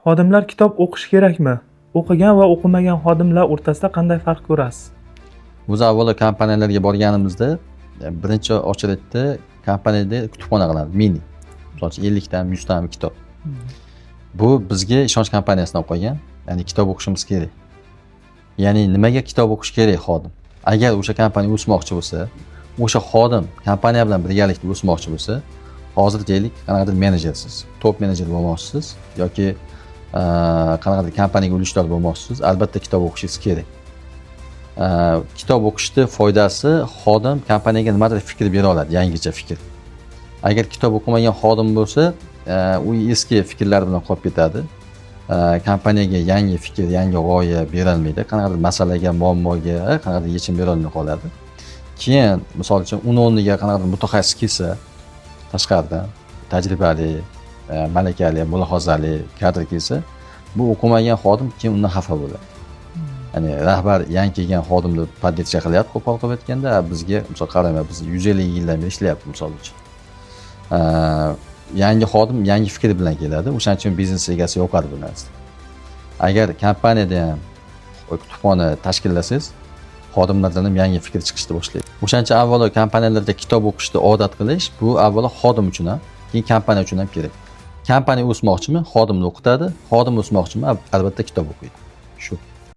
Xodimlar kitob o'qish kerakmi? O'qigan va o'qimagan xodimlar o'rtasida qanday farq ko'rasiz? Biz avvalo kompaniyalarga borganimizda birinchi ochilishda kompaniyada kutubxona qiladi, mini. Misol uchun 50 dan 100 dan kitob. Bu bizga ishonch kompaniyasidan qo'ygan, ya'ni kitob o'qishimiz kerak. Ya'ni nimaga kitob o'qish kerak xodim? Agar o'sha kompaniya o'smoqchi bo'lsa, o'sha xodim kompaniya bilan birgalikda o'smoqchi bo'lsa, hozir deylik, qanaqadir menejersiz, top menejer bo'lmoqchisiz yoki qanaqadir kompaniyaga ulushdor bo'lmoqchisiz, albatta kitob o'qishingiz kerak. Kitob o'qishni foydasi xodim kompaniyaga nimadir fikr bera oladi, yangicha fikr. Agar kitob o'qimagan xodim bo'lsa, u eski fikrlar bilan qolib ketadi. Kompaniyaga yangi fikr, yangi g'oya bera olmaydi. Qanaqadir masalaga, muammoga qanaqadir yechim bera olmay qoladi. Keyin, misol uchun, uni o'rniga qanaqadir mutaxassis kelsa, tashqaridan tajribali, malakali, mulohazali kadr kelsa, bu o'qimagan xodim keyin undan xafa bo'ladi. Ya'ni rahbar yangi kelgan xodimni poddetsiya qilyapti, qo'pol qilib aytganda, bizga misol qarayman, biz 150 yildan beri ishlayapmiz misol uchun. Yangi xodim yangi fikr bilan keladi, o'shaning uchun biznes egasi yoqadi bu narsa. Agar kompaniyada ham kutubxona tashkillasangiz, xodimlardan ham yangi fikr chiqishni boshlaydi. O'shaning uchun avvalo kompaniyalarda kitob o'qishni odat qilish, bu avvalo xodim uchun ham, keyin kompaniya uchun ham kerak. Kompaniya o'smoqchimi, xodimni o'qitadi, xodim o'smoqchimi, albatta kitob o'qiydi. Shu.